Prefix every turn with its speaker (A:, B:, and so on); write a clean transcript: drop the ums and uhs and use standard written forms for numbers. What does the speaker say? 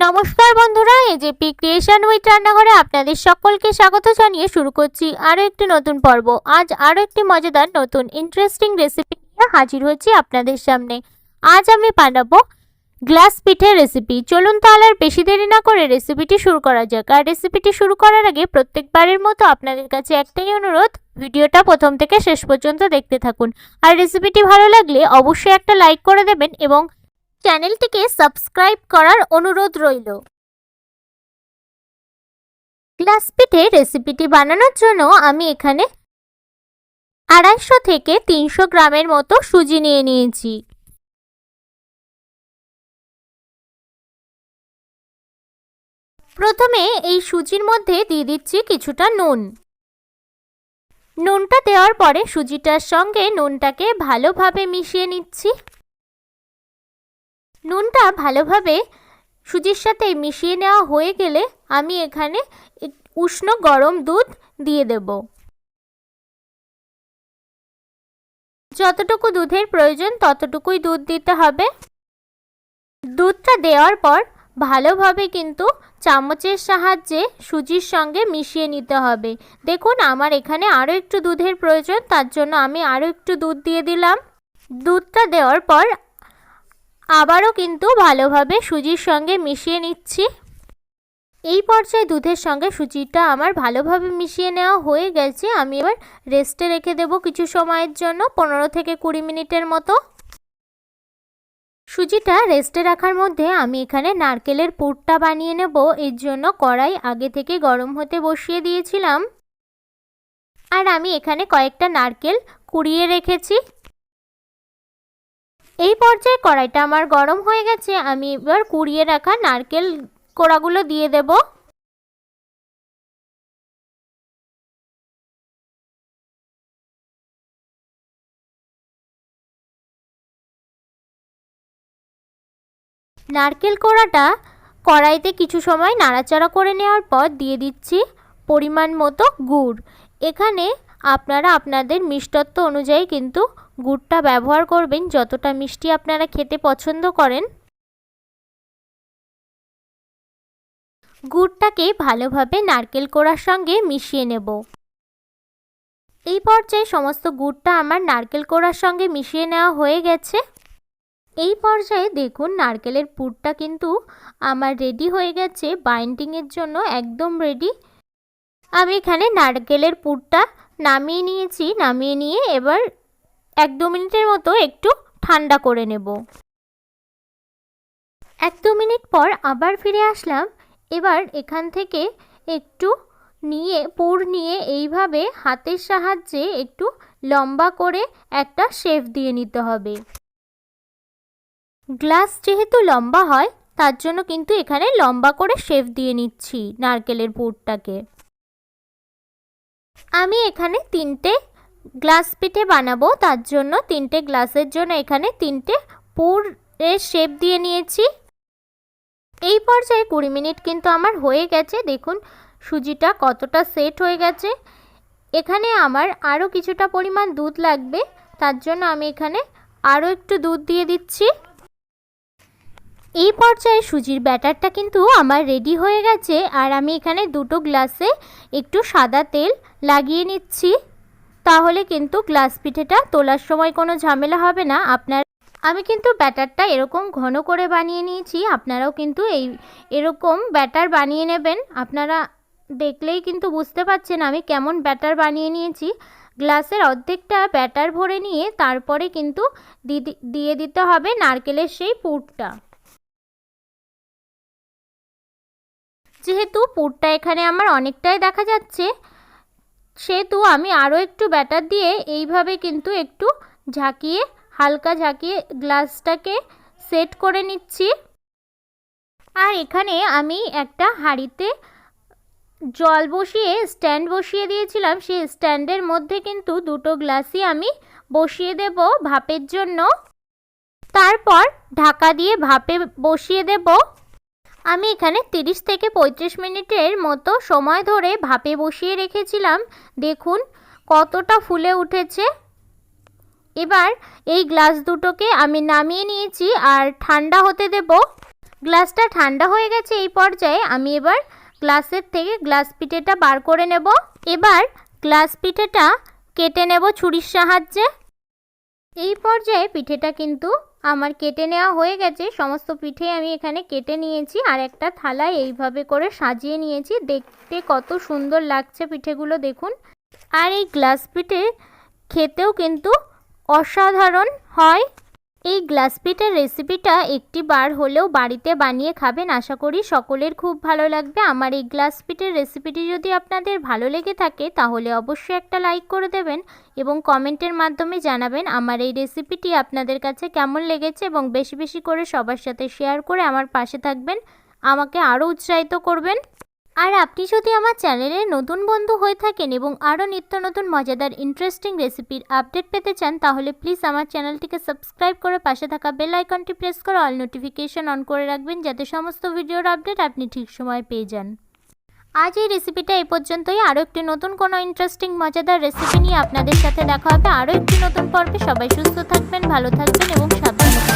A: নমস্কার বন্ধুরা, AJP creation with রান্নাঘরে আপনাদের সকলকে স্বাগত জানিয়ে শুরু করছি আরও একটি নতুন পর্ব। আজ আরও একটি মজাদার নতুন ইন্টারেস্টিং রেসিপি নিয়ে হাজির হয়েছি আপনাদের সামনে। আজ আমি বানাবো গ্লাস পিঠের রেসিপি। চলুন তাহলে আর বেশি দেরি না করে রেসিপিটি শুরু করা যাক। আর রেসিপিটি শুরু করার আগে প্রত্যেকবারের মতো আপনাদের কাছে একটাই অনুরোধ, ভিডিওটা প্রথম থেকে শেষ পর্যন্ত দেখতে থাকুন। আর রেসিপিটি ভালো লাগলে অবশ্যই একটা লাইক করে দেবেন এবং চ্যানেলটিকে সাবস্ক্রাইব করার অনুরোধ রইল। গ্লাস পিঠে রেসিপিটি বানানোর জন্য আমি এখানে 250 থেকে 300 গ্রামের মতো সুজি নিয়ে নিয়েছি। প্রথমে এই সুজির মধ্যে দিয়ে দিচ্ছি কিছুটা নুন। নুনটা দেওয়ার পরে সুজিটার সঙ্গে নুনটাকে ভালোভাবে মিশিয়ে নিচ্ছি। নুনটা ভালোভাবে সুজির সাথে মিশিয়ে নেওয়া হয়ে গেলে আমি এখানে উষ্ণ গরম দুধ দিয়ে দেব। যতটুকু দুধের প্রয়োজন ততটুকুই দুধ দিতে হবে। দুধটা দেওয়ার পর ভালোভাবে কিন্তু চামচের সাহায্যে সুজির সঙ্গে মিশিয়ে নিতে হবে। দেখুন আমার এখানে আরও একটু দুধের প্রয়োজন, তার জন্য আমি আরও একটু দুধ দিয়ে দিলাম। দুধটা দেওয়ার পর আবারও কিন্তু ভালোভাবে সুজির সঙ্গে মিশিয়ে নিচ্ছি। এই পর্যায়ে দুধের সঙ্গে সুজিটা আমার ভালোভাবে মিশিয়ে নেওয়া হয়ে গেছে। আমি এবার রেস্টে রেখে দেব কিছু সময়ের জন্য, 15 থেকে 20 মিনিটের মতো। সুজিটা রেস্টে রাখার মধ্যে আমি এখানে নারকেলের পুরটা বানিয়ে নেব। এর জন্য কড়াই আগে থেকে গরম হতে বসিয়ে দিয়েছিলাম আর আমি এখানে কয়েকটা নারকেল কুড়িয়ে রেখেছি। এই পর্যায়ে কড়াইটা আমার গরম হয়ে গেছে, আমি এবার কুড়িয়ে রাখা নারকেল কোড়াগুলো দিয়ে দেব। নারকেল কোড়াটা কড়াইতে কিছু সময় নাড়াচাড়া করে নেওয়ার পর দিয়ে দিচ্ছি পরিমাণ মতো গুড়। এখানে আপনারা আপনাদের মিষ্টত্ব অনুযায়ী কিন্তু গুড়টা ব্যবহার করবেন, যতটা মিষ্টি আপনারা খেতে পছন্দ করেন। গুড়টাকে ভালোভাবে নারকেল কোড়ার সঙ্গে মিশিয়ে নেব। এই পর্যায়ে সমস্ত গুড়টা আমার নারকেল কোড়ার সঙ্গে মিশিয়ে নেওয়া হয়ে গেছে। এই পর্যায়ে দেখুন নারকেলের পুরটা কিন্তু আমার রেডি হয়ে গেছে, বাইন্ডিংয়ের জন্য একদম রেডি। আমি এখানে নারকেলের পুরটা নামিয়ে নিয়েছি। নামিয়ে নিয়ে এবার 1-2 মিনিটের মতো একটু ঠান্ডা করে নেব। 1-2 মিনিট পর আবার ফিরে আসলাম। এবার এখান থেকে একটু পুর নিয়ে এইভাবে হাতের সাহায্যে একটু লম্বা করে একটা শেপ দিয়ে নিতে হবে। গ্লাস যেহেতু লম্বা হয় তার জন্য কিন্তু এখানে লম্বা করে শেপ দিয়ে নিচ্ছি নারকেলের পুরটাকে। আমি এখানে 3টে গ্লাস পিঠে বানাবো, তার জন্য 3টে গ্লাসের জন্য এখানে 3টে পুরের শেপ দিয়ে নিয়েছি। এই পর্যায়ে 20 মিনিট কিন্তু আমার হয়ে গেছে। দেখুন সুজিটা কতটা সেট হয়ে গেছে। এখানে আমার আরও কিছুটা পরিমাণ দুধ লাগবে, তার জন্য আমি এখানে আরও একটু দুধ দিয়ে দিচ্ছি। এই পর্যায়ে সুজির ব্যাটারটা কিন্তু আমার রেডি হয়ে গেছে আর আমি এখানে 2টো গ্লাসে একটু সাদা তেল লাগিয়ে নিচ্ছি। তাহলে কিন্তু গ্লাস পিঠেটা তোলার সময় কোনো ঝামেলা হবে না। আমি কিন্তু ব্যাটারটা এরকম ঘন করে বানিয়ে নিয়েছি, আপনারাও কিন্তু এরকম ব্যাটার বানিয়ে নেবেন। আপনারা দেখলেই কিন্তু বুঝতে পারছেন আমি কেমন ব্যাটার বানিয়ে নিয়েছি। গ্লাসের অর্ধেকটা ব্যাটার ভরে নিয়ে তারপরে কিন্তু দিয়ে দিতে হবে নারকেলের সেই পুরটা। যেহেতু পুরটা এখানে আমার অনেকটাই দেখা যাচ্ছে, সেহেতু আমি আরও একটু ব্যাটার দিয়ে এইভাবে কিন্তু একটু হালকা ঝাঁকিয়ে গ্লাসটাকে সেট করে নিচ্ছি। আর এখানে আমি একটা হাঁড়িতে জল বসিয়ে স্ট্যান্ড বসিয়ে দিয়েছিলাম, সেই স্ট্যান্ডের মধ্যে কিন্তু 2টো গ্লাসই আমি বসিয়ে দেব ভাপের জন্য। তারপর ঢাকা দিয়ে ভাপে বসিয়ে দেব। আমি এখানে 30 থেকে 35 মিনিটের মতো সময় ধরে ভাপে বসিয়ে রেখেছিলাম। দেখুন কতটা ফুলে উঠেছে। এবার এই গ্লাস দুটোকে আমি নামিয়ে নিয়েছি আর ঠান্ডা হতে দেব। গ্লাসটা ঠান্ডা হয়ে গেছে। এই পর্যায়ে আমি এবার গ্লাসের থেকে গ্লাস পিঠেটা বার করে নেব। এবার গ্লাস পিঠেটা কেটে নেব ছুরির সাহায্যে। এই পর্যায়ে পিঠেটা কিন্তু আমার কেটে নেওয়া হয়ে গেছে। সমস্ত পিঠে আমি এখানে কেটে নিয়েছি আর একটা থালায় এইভাবে করে সাজিয়ে নিয়েছি। দেখতে কত সুন্দর লাগছে পিঠেগুলো দেখুন। আর এই গ্লাস পিঠে খেতেও কিন্তু অসাধারণ হয়। এই গ্লাস পিঠের রেসিপিটা একটি বার হলেও বাড়িতে বানিয়ে খাবেন, আশা করি সকলের খুব ভালো লাগবে। আমার এই গ্লাস পিঠের রেসিপিটি যদি আপনাদের ভালো লেগে থাকে তাহলে অবশ্যই একটা লাইক করে দেবেন এবং কমেন্টের মাধ্যমে জানাবেন আমার এই রেসিপিটি আপনাদের কাছে কেমন লেগেছে, এবং বেশি বেশি করে সবার সাথে শেয়ার করে আমার পাশে থাকবেন, আমাকে আরও উৎসাহিত করবেন। আর আপনি যদি আমার চ্যানেলে নতুন বন্ধু হয়ে থাকেন এবং আরও নিত্য নতুন মজাদার ইন্টারেস্টিং রেসিপির আপডেট পেতে চান তাহলে প্লিজ আমার চ্যানেলটিকে সাবস্ক্রাইব করে পাশে থাকা বেল আইকনটি প্রেস করে অল নোটিফিকেশন অন করে রাখবেন, যাতে সমস্ত ভিডিওর আপডেট আপনি ঠিক সময় পেয়ে যান। আজ এই রেসিপিটা এই পর্যন্তই। আরও একটি নতুন কোনো ইন্টারেস্টিং মজাদার রেসিপি নিয়ে আপনাদের সাথে দেখা হবে আরও একটি নতুন পর্বে। সবাই সুস্থ থাকবেন, ভালো থাকবেন এবং সাবধানে